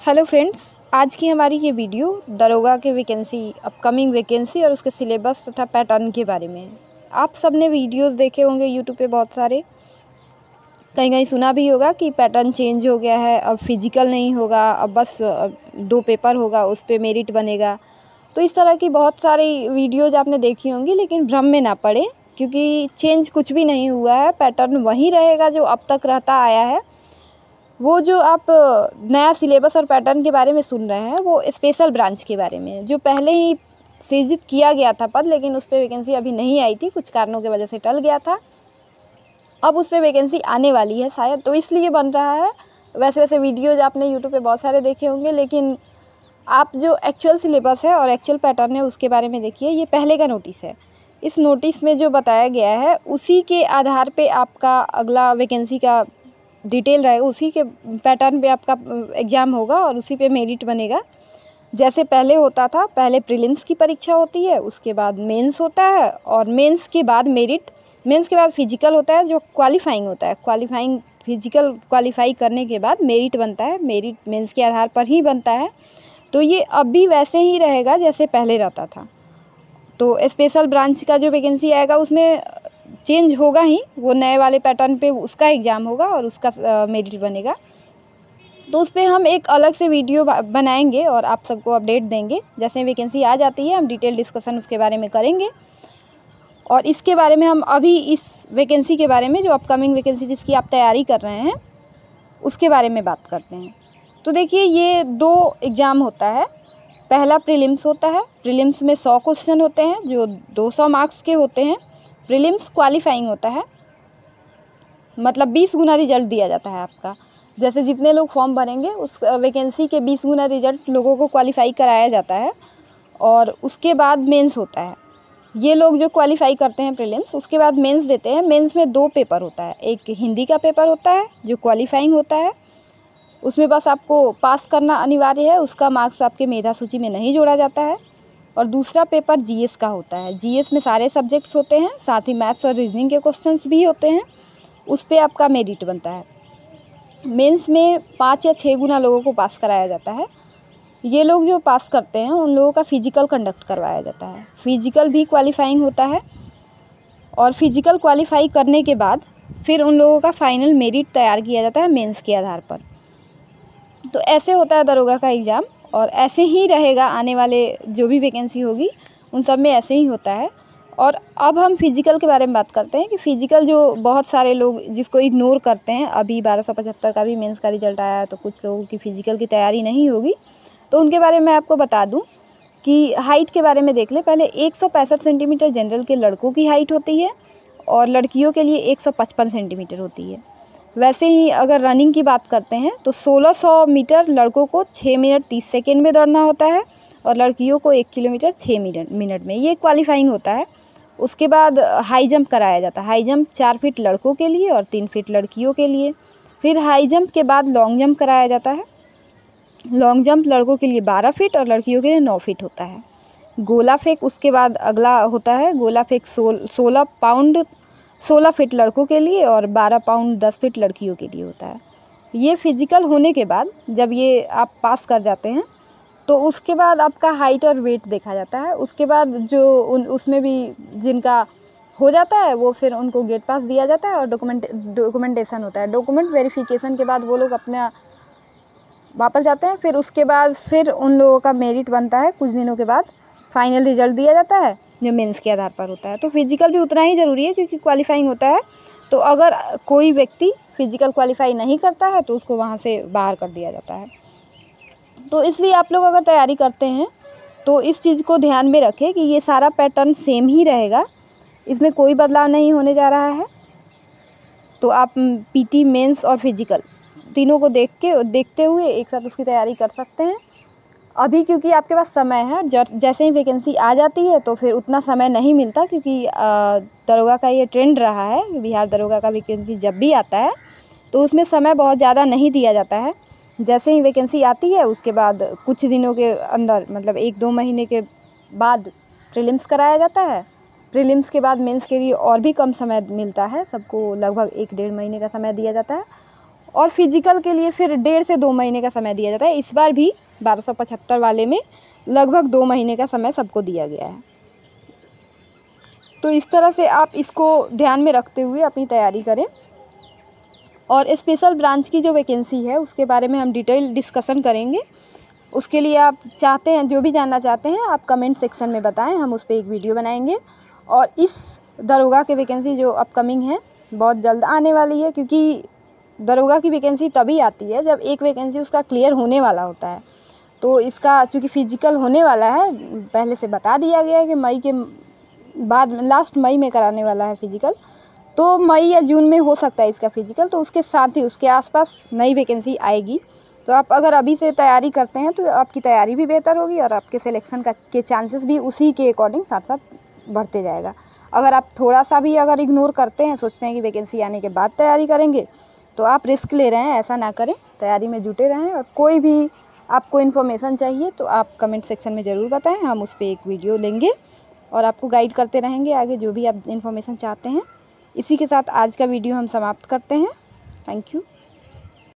Hello friends, आज की हमारी ये वीडियो दरोगा के वैकेंसी, अपकमिंग वैकेंसी और उसके सिलेबस तथा पैटर्न के बारे में है। आप सबने वीडियोस देखे होंगे यूट्यूब पे बहुत सारे, कहीं कहीं सुना भी होगा कि पैटर्न चेंज हो गया है, अब फिजिकल नहीं होगा, अब बस 2 पेपर होगा, उस पर मेरिट बनेगा। तो इस तरह की बहुत सारी वीडियोज़ आपने देखी होंगी, लेकिन भ्रम में ना पड़े क्योंकि चेंज कुछ भी नहीं हुआ है। पैटर्न वही रहेगा जो अब तक रहता आया है। वो जो आप नया सिलेबस और पैटर्न के बारे में सुन रहे हैं वो स्पेशल ब्रांच के बारे में है, जो पहले ही सृजित किया गया था पद, लेकिन उस पर वैकेंसी अभी नहीं आई थी, कुछ कारणों की वजह से टल गया था। अब उस पर वैकेंसी आने वाली है शायद, तो इसलिए बन रहा है। वैसे वीडियोज़ आपने यूट्यूब पे बहुत सारे देखे होंगे, लेकिन आप जो एक्चुअल सिलेबस है और एक्चुअल पैटर्न है उसके बारे में देखिए। ये पहले का नोटिस है, इस नोटिस में जो बताया गया है उसी के आधार पे आपका अगला वैकेंसी का डिटेल रहेगा, उसी के पैटर्न पे आपका एग्ज़ाम होगा और उसी पे मेरिट बनेगा। जैसे पहले होता था, पहले प्रीलिम्स की परीक्षा होती है, उसके बाद मेंस होता है और मेंस के बाद मेरिट, मेंस के बाद फिजिकल होता है जो क्वालिफाइंग होता है। क्वालिफाइंग फिजिकल क्वालिफाई करने के बाद मेरिट बनता है, मेरिट मेंस के आधार पर ही बनता है। तो ये अब भी वैसे ही रहेगा जैसे पहले रहता था। तो स्पेशल ब्रांच का जो वैकेंसी आएगा उसमें चेंज होगा ही, वो नए वाले पैटर्न पे उसका एग्ज़ाम होगा और उसका मेरिट बनेगा। तो उस पर हम एक अलग से वीडियो बनाएंगे और आप सबको अपडेट देंगे। जैसे वैकेंसी आ जाती है हम डिटेल डिस्कशन उसके बारे में करेंगे। और इसके बारे में हम अभी इस वैकेंसी के बारे में, जो अपकमिंग वैकेंसी जिसकी आप तैयारी कर रहे हैं उसके बारे में बात करते हैं। तो देखिए, ये 2 एग्ज़ाम होता है। पहला प्रीलिम्स होता है, प्रीलिम्स में 100 क्वेश्चन होते हैं जो 200 मार्क्स के होते हैं। प्रीलिम्स क्वालिफाइंग होता है, मतलब 20 गुना रिजल्ट दिया जाता है आपका। जैसे जितने लोग फॉर्म भरेंगे उस वैकेंसी के 20 गुना रिजल्ट लोगों को क्वालिफाई कराया जाता है। और उसके बाद मेंस होता है। ये लोग जो क्वालिफाई करते हैं प्रीलिम्स, उसके बाद मेंस देते हैं। मेंस में 2 पेपर होता है, एक हिंदी का पेपर होता है जो क्वालिफाइंग होता है, उसमें बस आपको पास करना अनिवार्य है, उसका मार्क्स आपके मेधा सूची में नहीं जोड़ा जाता है। और दूसरा पेपर जीएस का होता है। जीएस में सारे सब्जेक्ट्स होते हैं, साथ ही मैथ्स और रीजनिंग के क्वेश्चंस भी होते हैं, उस पर आपका मेरिट बनता है। मेंस में 5 या 6 गुना लोगों को पास कराया जाता है। ये लोग जो पास करते हैं उन लोगों का फिजिकल कंडक्ट करवाया जाता है। फिजिकल भी क्वालिफाइंग होता है और फिजिकल क्वालिफाई करने के बाद फिर उन लोगों का फाइनल मेरिट तैयार किया जाता है मेंस के आधार पर। तो ऐसे होता है दरोगा का एग्ज़ाम, और ऐसे ही रहेगा आने वाले जो भी वैकेंसी होगी उन सब में ऐसे ही होता है। और अब हम फिजिकल के बारे में बात करते हैं कि फ़िजिकल जो बहुत सारे लोग जिसको इग्नोर करते हैं। अभी 1275 का भी मेंस का रिजल्ट आया है, तो कुछ लोगों की फ़िजिकल की तैयारी नहीं होगी, तो उनके बारे में आपको बता दूं कि हाइट के बारे में देख ले। पहले 165 सेंटीमीटर जनरल के लड़कों की हाइट होती है और लड़कियों के लिए 155 सेंटीमीटर होती है। वैसे ही अगर रनिंग की बात करते हैं तो 1600 मीटर लड़कों को 6 मिनट 30 सेकेंड में दौड़ना होता है और लड़कियों को 1 किलोमीटर 6 मिनट में। ये क्वालिफाइंग होता है। उसके बाद हाई जंप कराया जाता है। हाई जंप 4 फीट लड़कों के लिए और 3 फीट लड़कियों के लिए। फिर हाई जंप के बाद लॉन्ग जंप कराया जाता है। लॉन्ग जंप लड़कों के लिए 12 फीट और लड़कियों के लिए 9 फीट होता है। गोला फेंक उसके बाद अगला होता है। गोला फेंक 16 फीट लड़कों के लिए और 12 पाउंड 10 फीट लड़कियों के लिए होता है। ये फिजिकल होने के बाद जब ये आप पास कर जाते हैं तो उसके बाद आपका हाइट और वेट देखा जाता है। उसके बाद जो उसमें भी जिनका हो जाता है वो फिर उनको गेट पास दिया जाता है और डॉक्यूमेंटेशन होता है। डॉक्यूमेंट वेरिफिकेशन के बाद वो लोग अपना वापस जाते हैं। फिर उसके बाद फिर उन लोगों का मेरिट बनता है। कुछ दिनों के बाद फाइनल रिजल्ट दिया जाता है जो मेंस के आधार पर होता है। तो फिजिकल भी उतना ही ज़रूरी है क्योंकि क्वालिफाइंग होता है। तो अगर कोई व्यक्ति फिजिकल क्वालिफाई नहीं करता है तो उसको वहाँ से बाहर कर दिया जाता है। तो इसलिए आप लोग अगर तैयारी करते हैं तो इस चीज़ को ध्यान में रखें कि ये सारा पैटर्न सेम ही रहेगा, इसमें कोई बदलाव नहीं होने जा रहा है। तो आप पीटी, मेंस और फिजिकल तीनों को देखते हुए एक साथ उसकी तैयारी कर सकते हैं। अभी क्योंकि आपके पास समय है, जैसे ही वैकेंसी आ जाती है तो फिर उतना समय नहीं मिलता, क्योंकि दरोगा का ये ट्रेंड रहा है। बिहार दरोगा का वैकेंसी जब भी आता है तो उसमें समय बहुत ज़्यादा नहीं दिया जाता है। जैसे ही वैकेंसी आती है उसके बाद कुछ दिनों के अंदर, मतलब 1-2 महीने के बाद प्रीलिम्स कराया जाता है। प्रीलिम्स के बाद मेंस के लिए और भी कम समय मिलता है, सबको लगभग 1-1.5 महीने का समय दिया जाता है। और फिजिकल के लिए फिर 1.5 से 2 महीने का समय दिया जाता है। इस बार भी 1275 वाले में लगभग 2 महीने का समय सबको दिया गया है। तो इस तरह से आप इसको ध्यान में रखते हुए अपनी तैयारी करें। और स्पेशल ब्रांच की जो वैकेंसी है उसके बारे में हम डिटेल डिस्कशन करेंगे। उसके लिए आप चाहते हैं, जो भी जानना चाहते हैं आप कमेंट सेक्शन में बताएं, हम उस पर एक वीडियो बनाएंगे। और इस दरोगा की वैकेंसी जो अपकमिंग है बहुत जल्द आने वाली है, क्योंकि दरोगा की वैकेंसी तभी आती है जब एक वैकेंसी उसका क्लियर होने वाला होता है। तो इसका चूँकि फिजिकल होने वाला है, पहले से बता दिया गया है कि मई के बाद लास्ट मई में कराने वाला है फिजिकल, तो मई या जून में हो सकता है इसका फिजिकल। तो उसके साथ ही उसके आसपास नई वैकेंसी आएगी। तो आप अगर अभी से तैयारी करते हैं तो आपकी तैयारी भी बेहतर होगी और आपके सिलेक्शन के चांसेस भी उसी के अकॉर्डिंग साथ साथ बढ़ते जाएगा। अगर आप थोड़ा सा भी अगर इग्नोर करते हैं, सोचते हैं कि वैकेंसी आने के बाद तैयारी करेंगे, तो आप रिस्क ले रहे हैं। ऐसा ना करें, तैयारी में जुटे रहें। और कोई भी आपको इन्फॉर्मेशन चाहिए तो आप कमेंट सेक्शन में ज़रूर बताएं, हम उस पर एक वीडियो लेंगे और आपको गाइड करते रहेंगे आगे जो भी आप इन्फॉर्मेशन चाहते हैं। इसी के साथ आज का वीडियो हम समाप्त करते हैं। Thank you.